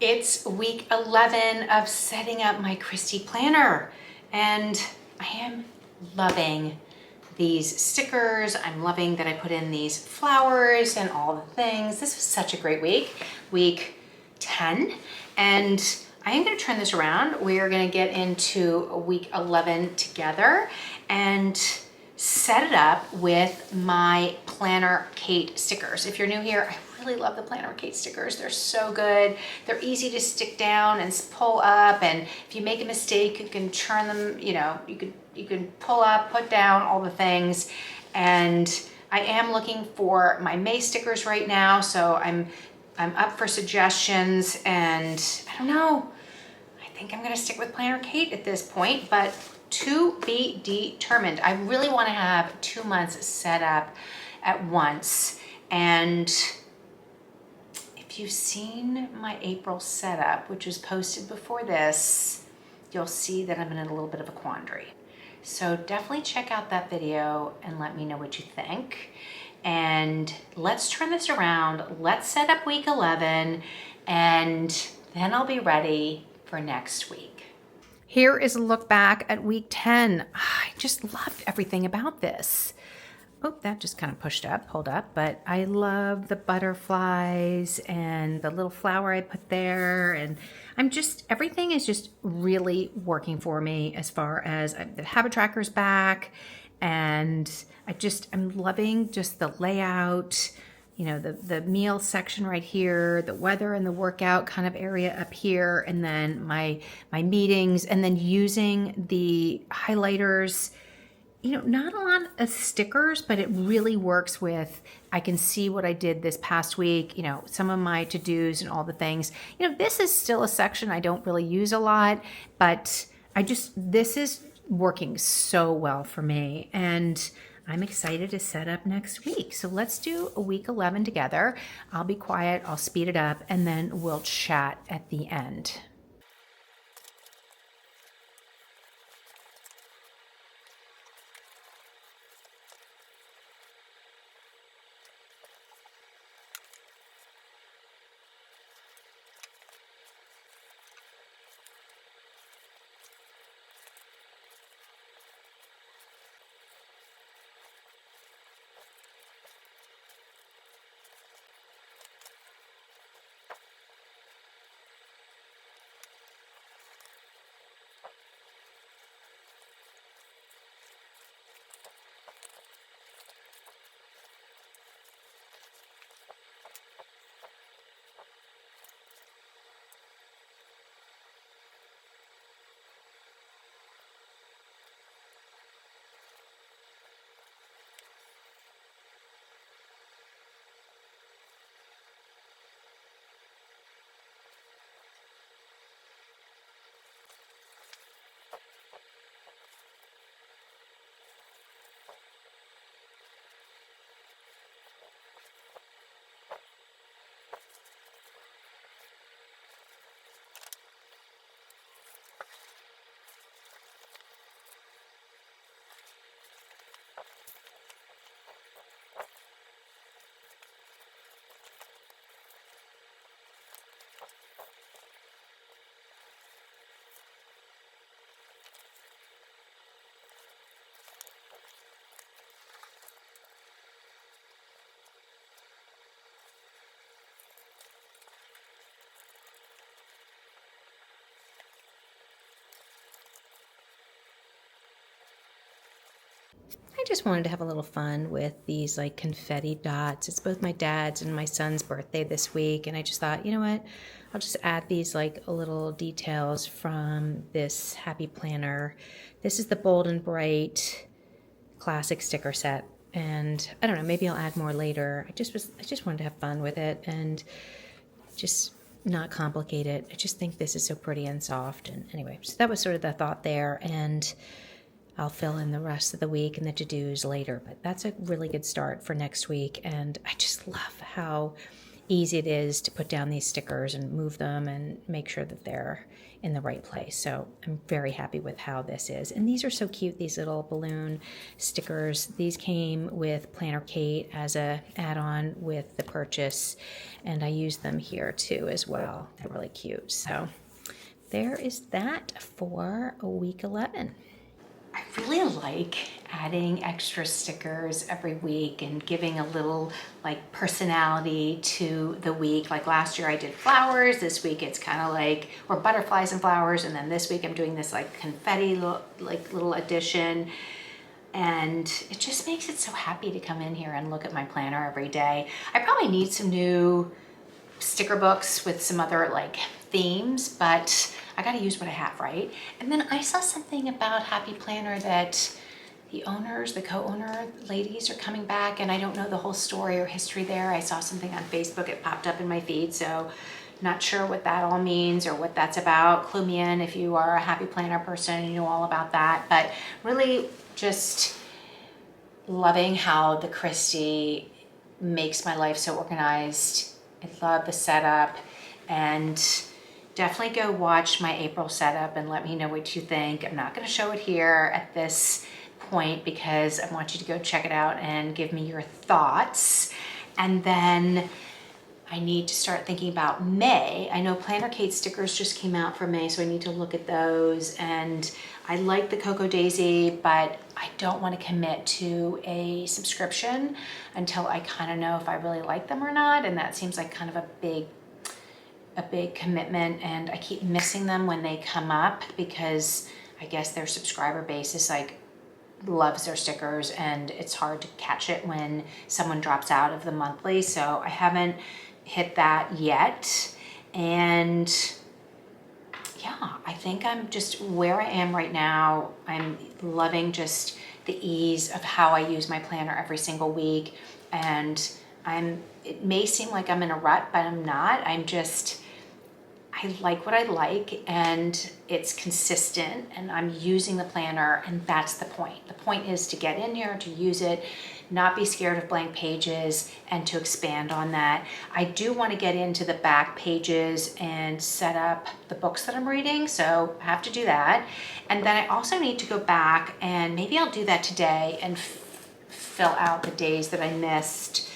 It's week 11 of setting up my Kristy planner, and I am loving these stickers. I'm loving that I put in these flowers and all the things. This was such a great week, week 10, and I am going to turn this around. We are going to get into week 11 together and set it up with my Planner Kate stickers. If you're new here, I really love the Planner Kate stickers. They're so good. They're easy to stick down and pull up, and if you make a mistake, you can turn them, you can pull up, put down, all the things. And I am looking for my May stickers right now, so I'm up for suggestions, and I don't know, I think I'm gonna stick with Planner Kate at this point, but to be determined. I really want to have 2 months set up at once. And if you've seen my April setup, which was posted before this, you'll see that I'm in a little bit of a quandary. So definitely check out that video and let me know what you think. And let's turn this around. Let's set up week 11, and then I'll be ready for next week. Here is a look back at week 10. I just loved everything about this. Oh, that just kind of pulled up, but I love the butterflies and the little flower I put there. And everything is just really working for me as far as the habit tracker's back. And I'm loving just the layout, the meal section right here, the weather and the workout kind of area up here, and then my meetings, and then using the highlighters. Not a lot of stickers, but it really works with, I can see what I did this past week, some of my to-dos and all the things. This is still a section I don't really use a lot, but this is working so well for me, and I'm excited to set up next week. So let's do a week 11 together. I'll be quiet, I'll speed it up, and then we'll chat at the end. I just wanted to have a little fun with these like confetti dots. It's both my dad's and my son's birthday this week, and I just thought, you know what, I'll just add these like little details from this happy planner. This is the Bold and Bright classic sticker set, and I don't know, maybe I'll add more later. I just wanted to have fun with it and just not complicate it. I just think this is so pretty and soft. And anyway, so that was sort of the thought there, and I'll fill in the rest of the week and the to-dos later, but that's a really good start for next week. And I just love how easy it is to put down these stickers and move them and make sure that they're in the right place. So I'm very happy with how this is. And these are so cute, these little balloon stickers. These came with Planner Kate as a add-on with the purchase, and I use them here too as well. They're really cute. So there is that for week 11. I really like adding extra stickers every week and giving a little like personality to the week. Like last year I did flowers, this week it's kind of like, or butterflies and flowers, and then this week I'm doing this like confetti little addition. And it just makes it so happy to come in here and look at my planner every day. I probably need some new sticker books with some other like themes, but I got to use what I have, right? And then I saw something about Happy Planner that the owners, the co-owner ladies are coming back, and I don't know the whole story or history there. I saw something on Facebook, it popped up in my feed, so not sure what that all means or what that's about. Clue me in if you are a Happy Planner person and you know all about that. But really just loving how the Kristy makes my life so organized. I love the setup, and definitely go watch my April setup and let me know what you think. I'm not going to show it here at this point because I want you to go check it out and give me your thoughts. And then I need to start thinking about May. I know Planner Kate stickers just came out for May, so I need to look at those. And I like the Cocoa Daisy, but I don't want to commit to a subscription until I kind of know if I really like them or not. And that seems like kind of a big commitment, and I keep missing them when they come up because I guess their subscriber base is like loves their stickers, and it's hard to catch it when someone drops out of the monthly. So I haven't hit that yet. And yeah, I think I'm just where I am right now. I'm loving just the ease of how I use my planner every single week. And it may seem like I'm in a rut, but I'm not. I like what I like, and it's consistent, and I'm using the planner, and that's the point. The point is to get in here, to use it, not be scared of blank pages, and to expand on that. I do want to get into the back pages and set up the books that I'm reading, so I have to do that. And then I also need to go back, and maybe I'll do that today and fill out the days that I missed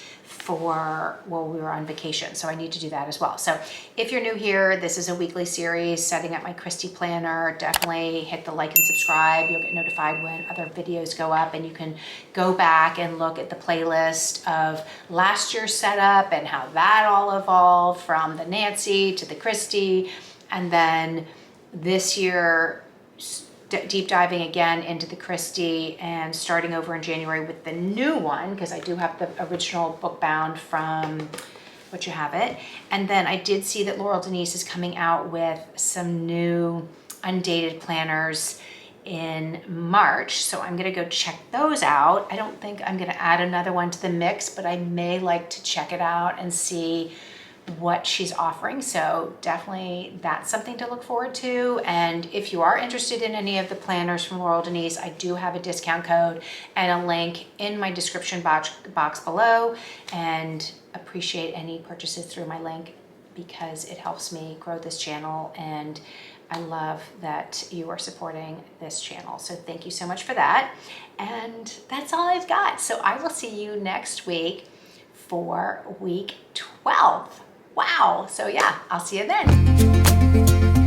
while we were on vacation. So I need to do that as well. So if you're new here, this is a weekly series setting up my Kristy planner. Definitely hit the like and subscribe. You'll get notified when other videos go up, and you can go back and look at the playlist of last year's setup and how that all evolved from the Nancy to the Kristy. And then this year, deep diving again into the Kristy and starting over in January with the new one, because I do have the original book bound from What You Have It. And then I did see that Laurel Denise is coming out with some new undated planners in March, so I'm gonna go check those out. I don't think I'm gonna add another one to the mix, but I may like to check it out and see what she's offering. So definitely that's something to look forward to. And if you are interested in any of the planners from Laurel Denise, I do have a discount code and a link in my description box below, and appreciate any purchases through my link because it helps me grow this channel, and I love that you are supporting this channel. So thank you so much for that. And that's all I've got. So I will see you next week for week 12. Wow. So yeah, I'll see you then.